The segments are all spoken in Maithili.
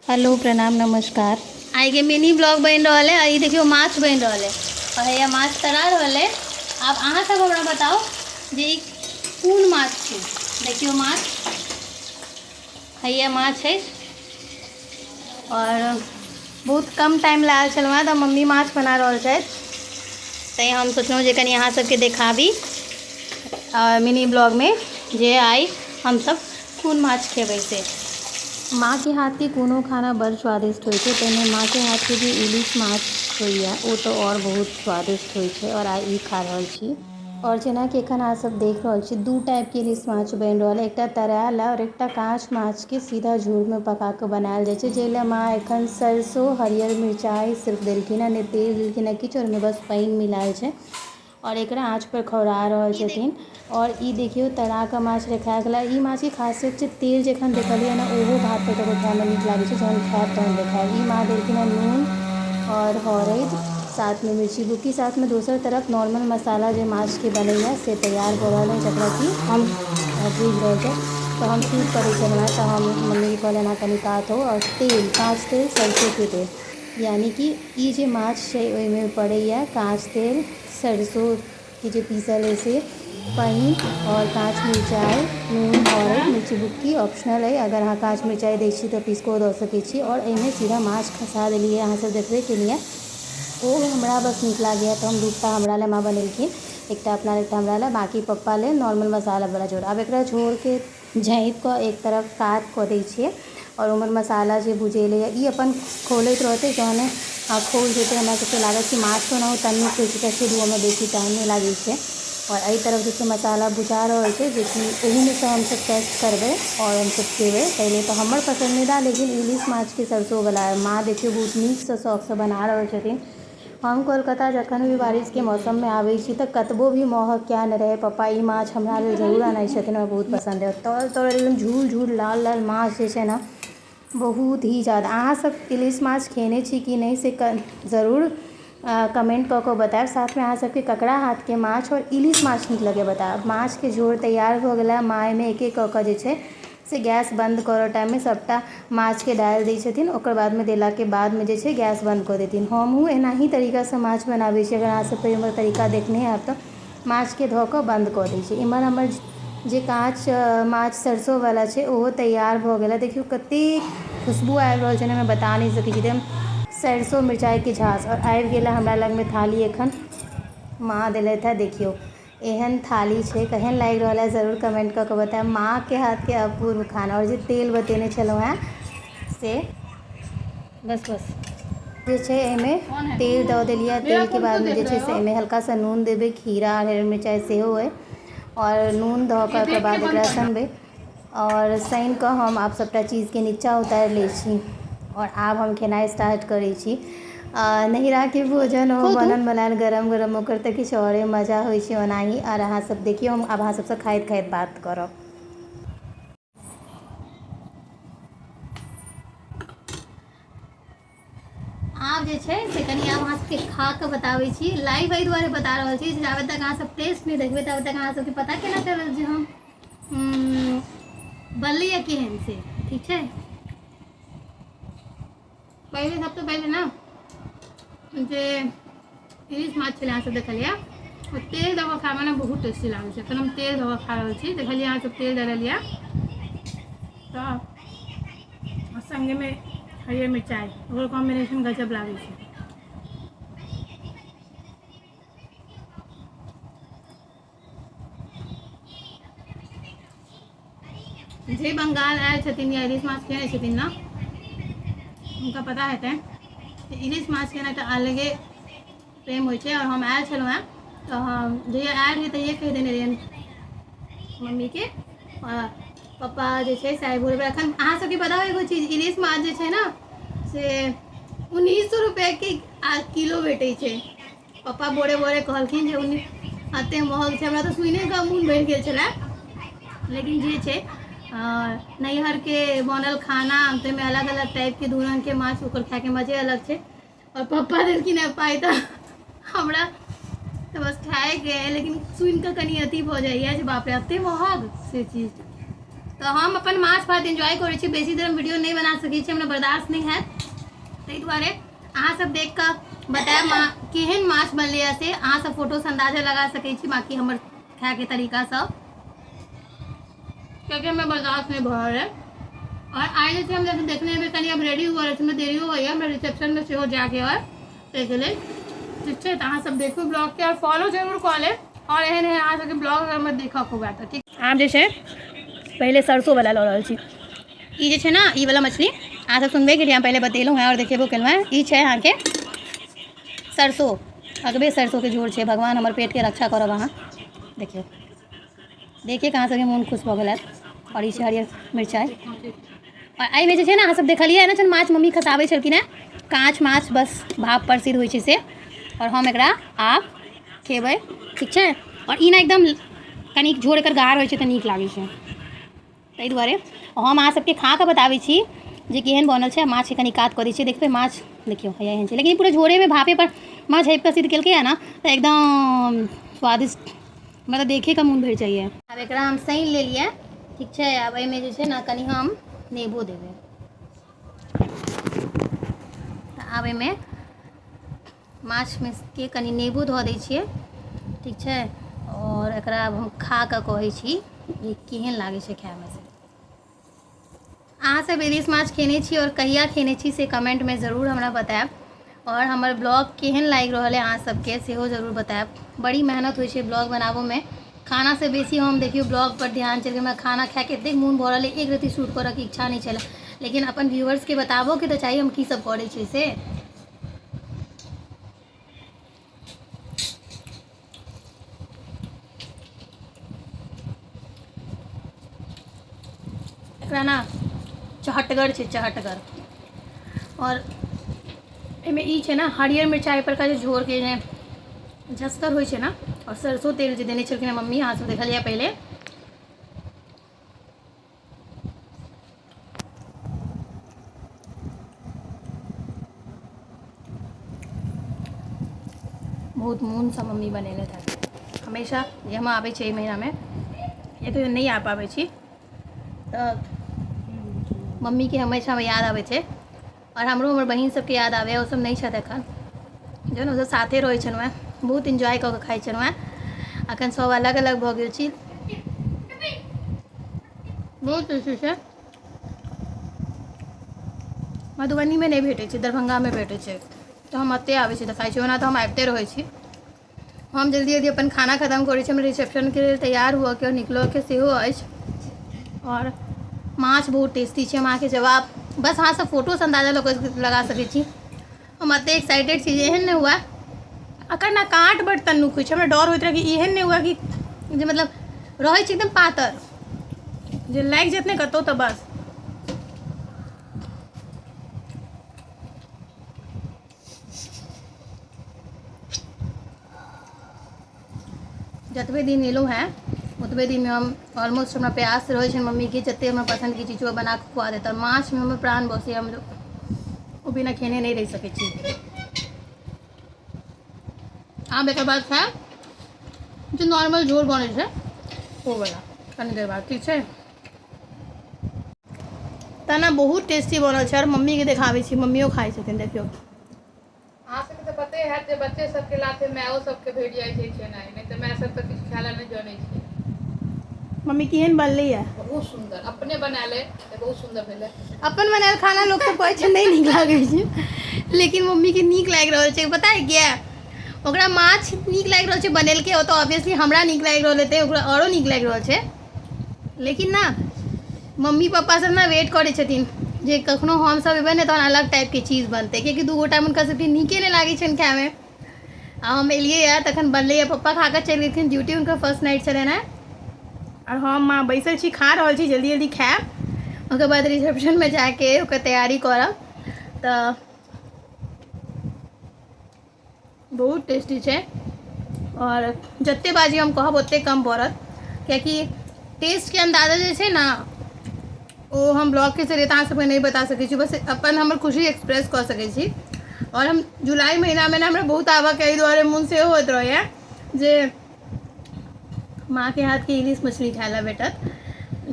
हेलो प्रणाम नमस्कार। आई के मिनी ब्लॉग बन रहा है। ये देखियो माछ बन रहा है और है माछ तरा रहा है। अब अहाँ सब हमरा बताओ जे ई कौन माछ है। देखियो माछ है, माछ है और बहुत कम टाइम लागल छल तो मम्मी माछ बना रहा है। तो हम सोचलहुँ जे कनी अहाँ सबके देखाबी मिनी ब्लॉग में जे आई हम सब कौन माछ खेबै से। माँ के हाथ के कोनो खाना बड़ स्वादिष्ट होइ छै। ताहिमे माँ के हाथ के जे इलिश माछ होइए ओ तो और बहुत स्वादिष्ट होइ छै और आई ई खा रहल छी। और जेना कि एखन अहाँ सब देख रहल छी दू टाइप के इलिश माछ बनि रहल है, एकटा तरायल और एकटा काँच माछ के सीधा झोर में पका के बनायल जाइ छै। जाहि माँ एखन सरसों हरियर मिरचाई सिर्फ देलखिन, नहि तेल देलखिन है किछु, और बस पानि मिलायल छै और एकरा आँच पर खौरा रहल छथिन। और ई देखियो तरा के माछ रखा गेला। ई माछ की खासियत छै तेल जखन देखलिए ना ओहो भात पर ककरो खाय में नीक लागे छै, जहन खायब तहन देखायब। ई माँ देलखिन है नून और हरैद, साथ में मिर्ची बुक्की, साथ में दोसर तरफ नॉर्मल मसाला जो माछ के बनैया से तैयार भ रहल है, जकरा कि हम बुझि रहल छै। तो हम शूट करै छलहुँ तो हम मम्मी के कहलियनि कनि काटो और तेल काँच तेल सरसों के तेल, यानी कि ई जे माछ छै ओहिमे पड़ैया काँच तेल, सरसों के जो पीसल है से, पानी और काँच मिरचाई, नून हरैद मिर्ची बुक्की ऑप्शनल है। अगर अहाँ काँच मिरचाई दै छी तो पीसको दऽ सकै छी। और एहिमे सीधा माछ खसा देलिए, अहाँ सब देखबे केलिए। ओ हमरा बस नीक लागैए तो हम दूटा हमरा ले माँ बनेलखिन, एकटा अपना एकटा हमरा ले, बाकी पप्पा ले नॉर्मल मसाला वाला झोर। अब एकरा झोर के झाँपि कऽ एक तरफ काट कऽ दै छियै और उमहर मसाला जे भुजेले ई अपन खोलैत रहतै। जहने खोल जेतै हमरा सबके लागत कि माछ तो ना तनी खोल छै, शुरुओमे बेसी टाइम नहीं लागै छै। और एहि तरफ जे मसाला भुजा रहल छै, जे कि एहिमे से हम सब टेस्ट करबै और हम सब खेबै। पहले तो हमर पसंदीदा लेकिन इलिश माछ के सरसों वाला है। माँ देखियो बहुत नीक से शौक से बना रहल छथिन। हम कोलकाता जखन भी बारिश के मौसम में आबै छी तो कतबो भी महग क्या न रहे, पप्पा ई माछ हमरा लेल जरूर आनै छथिन, हमरा बहुत पसंद है। तरल तरल एकदम झूल झूल लाल लाल माछ जे छै ना बहुत ही ज़्यादा। अहाँ सब इलिश माछ खेने छी कि नहीं से ज़रूर कमेंट कऽ के बताएब। साथ में अहाँ सबके ककरा हाथ के माछ और इलिश माछ नीक लगे बताएब। माछ के झोर तैयार हो गेला। माँ एहिमे एक एक कऽ के जे छै से गैस बंद करऽ टाइम में सबटा माछ के डालि दै छथिन, ओकर बाद में देला के बाद में जे छै गैस बंद कऽ देथिन। हमहूँ एनाही तरीका से माछ बनाबै छी। अगर अहाँ सब हमर तरीका देखने हैब तो माछ के धऽ कऽ बंद कऽ दै छी। इम्हर हमर जे काँच माछ सरसों वाला छै ओहो तैयार भऽ गेला। देखियो कते खुशबू आबि रहल छै, मैं बता नहीं सकै छी। एकदम सरसों मिरचाई के झाँस। और आबि गेला हमरा लग में थाली एखन माँ देलथि है। देखियो एहन थाली छै, केहन लागि रहल है ज़रूर कमेंट कऽ के बताएब। माँ के हाथ के अपूर्व खाना। और जे तेल बतेने छलहुँ हैं से बस जे छै एहिमे तेल दऽ देलिए। तेल के बाद में जे छै से एहिमे हल्का सा नून देबै, खीरा हरियर मिरचाई सेहो है और नून दऽ कऽ ओकर बाद एकरा सनबै। और सान कऽ हम आब सबटा चीज के नीचा उतारि लै छी और आब हम खेनाइ स्टार्ट करै छी। नैहरा के भोजन ओ बनल बनायल गरम गरम ओकर तऽ किछु औरे मजा होइ छै ओनाही। और अहाँ सब देखियो हम आब अहाँ सबसँ खाइत खाइत बात करब। आब जे छै से कनि आब अहाँ सबके खा कऽ बताबै छी। लाइव एहि दुआरे बता रहल छी जाबे तक अहाँ सब टेस्ट नहीं देखबै ताबे तक अहाँ सबके पता केना चलत जे हम बनलैए केहन से। ठीक छै, पहले सबसे पहले ना जे इलिश माछ छलै अहाँ सब देखलिए तेल दऽ कऽ खायमे ना बहुत टेस्टी लागै छै। एखन हम तेल दऽ कऽ खा रहल छी। देखलिए अहाँ सब तेल डाललिए तो संगे में हरियर मिरचाई, ओकर कॉम्बिनेशन गजब लागै छै। जे बंगाल आयल छथिन या इलिश माछ खेने छथिन ना उनका पता हेतै कि इलिश माछ के ना एकटा अलगे प्रेम होइ छै। और हम आयल छलहुँ हैं तो हम जहिया आयल रहियै तहिये कहि देने रहियनि मम्मी के पप्पा जे छै से आइ भोर बेर। एखन अहाँ सबके बताउ एगो चीज, इलिश माछ जे छै ना से 1900 रुपये के किलो भेटै छै। पप्पा भोरे भोरे कहलखिन जे एते महग छै। हमरा तो सुने कऽ मोन भरि गेल छलै, लेकिन जे छै नैहर के बनल खाना ताहिमे अलग अलग टाइप के दू रंग के माछ, ओकर खाय के मजे अलग छै। और पप्पा देलखिन है पाइ तऽ हमरा तो बस खाए के है, लेकिन सुन कऽ कनि अथी भऽ जाइए जे बाप रे एते महग से चीज। तो हम अपन माछ भात एंजॉय करै छी, बेसी देर हम वीडियो नहीं बना सकै छी, हमरा बर्दाश्त नहीं है, ताहि दुआरे अहाँ सब देख कऽ बतायब केहन माछ बनलै से अहाँ सब फोटो से अंदाजा लगा सकै छी, बाकी हमर खाए के तरीका से, क्योंकि हमें बर्दाश्त नहीं भऽ रहल है। और आइ जे छै हम जब देखने में कनी अब रेडी हुआ रहै, देरी हो गई है, हमरा रिसेप्शन में सेहो जाके और ताहिके लेल ठीक है। तो अहाँ सब देखू ब्लॉग के और फॉलो जरूर कऽ लेब, और एहन एहन अहाँ सबके ब्लॉग अगर मैं देखऽ खूब तऽ ठीक। आब जे छै पहले सरसों वाला लऽ रहल छी, ई जे छै ना ई वाला मछली अहाँ सब सुनबे केलियै, हम पहले बतेलहुँ हैं और देखेबो केलहुँ हैं। ई छै अहाँके सरसों, अगबे सरसों के झोर छै, भगवान हमर पेट के रक्षा करब। अहाँ देखियौ, देखिए कहाँ सबके मोन खुश भऽ गेल हैत। और ई छै हरियर मिरचाइ, और एहिमे जे छै ने अहाँ सब देखलियै ने माछ मम्मी खसाबै छलखिन हैं, काँच माछ बस भाप पर सिद्ध होइ छै से, और हम एकरा आब खेबै ठीक छै। और ई ना एकदम कनिक झोर एकर गाढ़ होइ छै तऽ नीक लागै छै, ताहि दुआरे हम अहाँ सबके खा कऽ बताबै छी जे केहन बनल छै। माछ के कनि काट कऽ दै छियै, देखबै माछ देखियौ हैया एहन छै, लेकिन पूरा झोरेमे भापे पर माछ हेप कऽ सिद्ध केलकै है ना, तऽ एकदम स्वादिष्ट, मतलब देखे का मोन भरि जाइए। आब एकरा हम सानि लेलियै ठीक छै। आब एहिमे जे छै ने कनि हम नेबो देबै, तऽ आब एहिमे माछमे के कनि नेबो धऽ दै छियै ठीक छै। और एकरा आब हम खा कऽ कहै छी जे केहन लागै छै खायमे से। अहाँ सब इलिश माछ खेने छी और कहिया खेने छी से कमेंट में ज़रूर हमरा बतायब, और हमर ब्लॉग केहन लागि रहल है अहाँ सबके सेहो जरूर बतायब। बड़ी मेहनत होइ छै ब्लॉग बनाबोमे, खाना से बेसी हम देखियो ब्लॉग पर ध्यान चल, हमरा खाना खाए के एतेक मोन भऽ रहल है, एक रत्ती शूट करऽ के इच्छा नहीं छलै, लेकिन अपन व्यूअर्स के बताबो के तऽ चाहिए हम की सब करै छी से। एकरा ना चहटगर छै, चहटगर। और एहिमे ई छै ना हरियर मिरचाई पर का जे झोर के जे झस्कर होइ छै ना, और सरसों तेल जे देने छलखिन मम्मी, अहाँ सब देखलियै पहले, बहुत मोन से मम्मी बनेने थे। हमेशा जे हम आबै छी एहि महीनामे, ये तो नहीं आ पाबै छी तऽ मम्मी के हमेशा याद आबै छै, और हमरो हमर बहिन सबके याद आबै, ओ सब नहीं छथि एखन, जो ने साथे रहै छलहुँ हैं, बहुत इन्जॉय कऽ के खाइ छलहुँ हैं। अखन सब अलग अलग भऽ गेल छी, बहुत टेस्टी छै। मधुबनीमे नहीं भेटै छै, दरभंगामे भेटै छै, तो हम एतऽ आबै छी तऽ खाइ छी, ओना तऽ हम आबिते रहै छी। हम जल्दी जल्दी अपन खाना खत्म करै छी, हम रिसेप्शन के लेल तैयार हुअ के और निकलऽ के सेहो अछि। और माछ बहुत टेस्टी छै, हम अहाँके जवाब बस अहाँ सब फोटो से अंदाजा लगा सकै छी, हम एते एक्साइटेड छी जे एहन नहीं हुआ अकर ना काँट बड़ तन्नुक होइ छै, हमरा डर होइत रहे कि एहन नहीं हुआ कि जे मतलब रहै छै एकदम पातर जे लागि जायत ने कतौ तऽ बस। जतबे दिन एलहुँ हैं ओतबे दिन में हम ऑलमोस्ट हमरा प्रयास रहै छै मम्मी के जते हमरा पसंद की चीज़ बना के खुआ देता। माछ में हमर प्राण बसे, हम ओ बिना खेने नहीं रह सकै छी। आब एक बाद खायब जो नॉर्मल झोल बनै छै ओ वाला कनी देर बाद, ठीक छै। तना बहुत टेस्टी बनल छै, और मम्मी के देखाबै छी, मम्मियो खाइ छथिन, देखियो। अहाँ सबके तऽ पते हैत जे बच्चे सबके लाथे मायो सबके भेट जाइ छै खेनाइ, नहीं तऽ माय सब तऽ किछु खाय लए नहीं जानै छै। मम्मी केहन बनलै है? बहुत सुंदर, अपने बना ले तऽ बहुत सुंदर भेलै। अपन बनायल खाना लोग सब कहै छै नहीं नीक लागै छै, लेकिन मम्मी के नीक लागि रहल छै, पता है क्या? ओकरा माछ नीक लागि रहल छै बनेलकै, ओ तऽ ऑब्वियसली हमरा नीक लागि रहल हेतै, ओकरा औरो नीक लागि रहल छै, लेकिन ना मम्मी पापा सब ना वेट करै छथिन जे कखनो हम सब एबै ने तहन अलग टाइप के चीज़ बनतै, कियाकि दू गोटा में हुनका सबके नीके नहीं लागै छनि खायमे। आ हम एलियै है तखन बनलै है, पप्पा खा कऽ चलि गेलखिन ड्यूटी, हुनकर फर्स्ट नाइट छलनि हैं, और हम माँ बैसल छी खा रहल छी, जल्दी जल्दी खायब, ओकर बाद रिसेप्शन में जाके ओकर तैयारी करब। तऽ बहुत टेस्टी छै, और जते बाजी हम कहब ओते कम पड़त, कियाकि टेस्ट के अंदाजा जे छै ना ओ हम ब्लॉग के जरिए अहाँ सबके नहीं बता सकै छी, बस अपन हमर खुशी एक्सप्रेस कऽ सकै छी। और हम जुलाई महीना में ना हमरा बहुत आबऽ के एहि दुआरे मोन सेहो होइत रहैए जे माँ के हाथ के इलिश मछली खाय ला भेटत,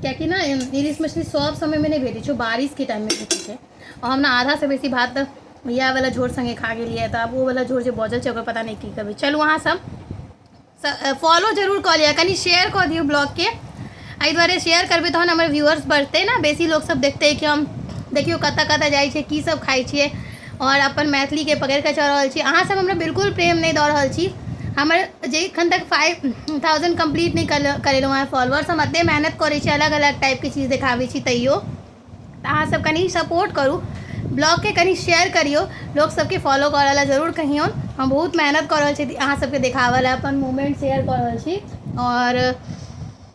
कियाकि ना इलिश मछली सब समय में नहीं भेटी छै, बारिश के टाइम में भेटी छै। और हम ना आधा से बेसी भात इएह वाला झोर संगे खा गेलिए, तो अब वो वाला झोर जो बचल छै ओकर पता नहीं की करबै। चलू अहाँ सब फॉलो जरूर कऽ लिअ, कनि शेयर कऽ दियौ ब्लॉग के, एहि दुआरे शेयर करबै तहन हमर व्यूअर्स बढ़तै ना, बेसी लोग सब देखतै कि हम देखियो कतऽ कतऽ जाइ छै, की सब खाइ छियै और अपन मैथिली के पकड़ि कऽ चल रहल छी। अहाँ सब हमरा बिल्कुल प्रेम नहीं दऽ रहल छी। हमर जे एखन तक 5000 कम्प्लीट नहीं करेलहुँ हैं फॉलोअर्स, हम एतेक मेहनत करै छी, अलग अलग टाइपके चीज देखाबै छी, तैयो तऽ अहाँ सब कनि सपोर्ट करू, ब्लॉग के कनि शेयर करियो, लोग सबके फॉलो करऽ ला जरूर कहियौन। हम बहुत मेहनत कऽ रहल छी अहाँ सबके देखावऽ ला, अपन मूवमेंट शेयर कऽ रहल छी। और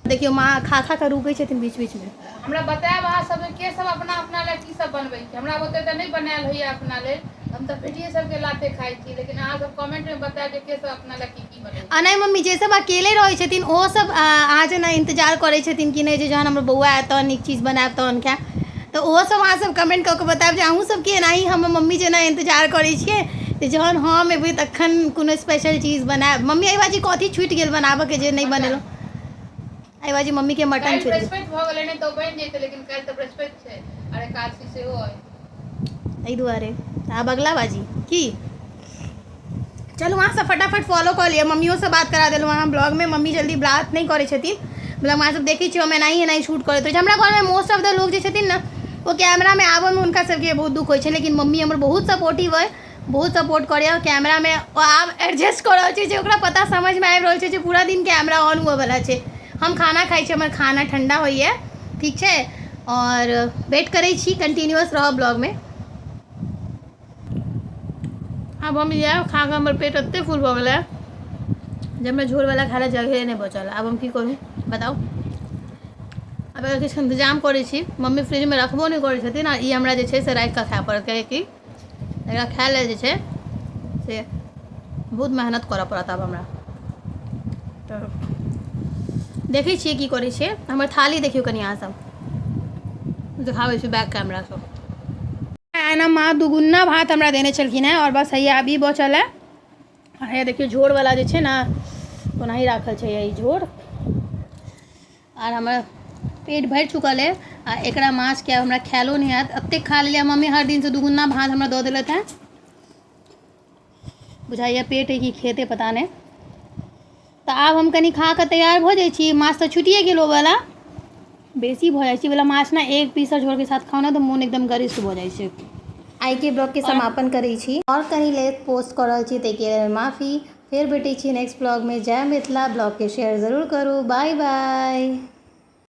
देखियो माँ खा खा कऽ रुकै छथिन बीच बीच में। हमरा बतायब अहाँ सब के सब अपना अपना लेल की सब बनबै छी। हमरा ओते तऽ नहीं बनायल होइए अपना लेल, हम तऽ बेटिए सबके लाथे खाइ छी, लेकिन अहाँ सब कमेंट में बतायब जे के सब अपना लेल की बनबै। नहीं मम्मी, जे सब अकेले रहै छथिन ओ सब अहाँ जेना इंतजार करै छथिन कि नहीं जे जहन हमर बौआ आयत तहन नीक चीज बनायब तहन खायब, तऽ ओहो सब अहाँ सब कमेंट कऽ के बतायब जे अहूँ सबके एनाही हमर मम्मी जेना इंतजार करै छियै जे जहन हम एबै तखन कोनो स्पेशल चीज बनायब। मम्मी एहि बाजी कथी छूटि गेल बनाबऽ के जे नहीं बनेलहुँ? एहि बाजी मम्मी के मटन छूटि गेल। बृहस्पति भऽ गेलै, नहीं तो बनि जेतै, लेकिन काल्हि तऽ बृहस्पति छै और एकादशी सेहो अइ, एहि दुआरे आब अगला बाजी की। चलू अहाँ सब फटाफट फॉलो कऽ लिअ, मम्मियों से बात करा देलहुँ अहाँ ब्लॉग में। मम्मी जल्दी बात नहीं करै छथिन ब्लॉग में, अहाँ सब देखै छियै हम एनाही शूट करैत रहै छी। हमरा घर में मोस्ट ऑफ द लोग जे छथिन ना वो कैमरा में आबऽ में हुनका सबके बहुत दुख होइ छै, लेकिन मम्मी हमर बहुत सपोर्टिव है, बहुत सपोर्ट करैए कैमरा में। आब एडजस्ट कऽ रहल छै जे ओकरा पता समझ में आबि रहल छै जे पूरा दिन कैमरा ऑन हुअ वाला छै। हम खाना खाइ छी, हमर खाना ठंडा होइए, ठीक छै, और वेट करै छी, कंटिन्यूअस रहब ब्लॉग में। अब हम इएह खा कऽ हमर पेट एतेक फुल भऽ गेलै जे हमरा झोरवला खाय लए जगहे नहि बचल। आब हम की करू बताउ? अब अगर किछु इंतजाम करै छी, मम्मी फ्रिज में रखबो नहीं करै छथिन, आ ई हमरा जे छै से राखि कऽ खाय पड़त, कियाकि एकरा खाय लेल जे छै से बहुत मेहनत करऽ पड़त आब हमरा। तऽ देखै छियै की करै छियै। हमर थाली देखियौ कनि अहाँ सब, देखाबै छी बैक कैमरा से। एना माँ दुगुना भात हमरा देने छलखिन हैं, और बस हैया अभी बचल है। हे देखियो झोर वाला जे छै ना ओनाही राखल छै ई झोर, और हमर पेट भरि चुकल है। आ एकरा माछ के हमरा खायलो नहीं हैत, एतेक खा लेलियै मम्मी हर दिन से दुगुना भात हमरा दऽ देलथि हैं। बुझाइए पेट है कि खेते पता नहीं। तो आब हम कनि खा कऽ तैयार भऽ जाइ छी। माछ तऽ छुटिए गेल ओ वाला, बेसी भऽ जाइ छै वाला माछ ना, एक पीस झोर के साथ खाओ ना तो मोन एकदम गरिष्ठ भऽ जाइ छै। आइ के ब्लॉग के समापन करै छी, और कनि लेट पोस्ट कऽ रहल छी ताहिके लेल माफी। फेर भेटै छी नेक्स्ट ब्लॉग में। जय मिथिला ब्लॉग के शेयर जरूर करू। बाय बाय।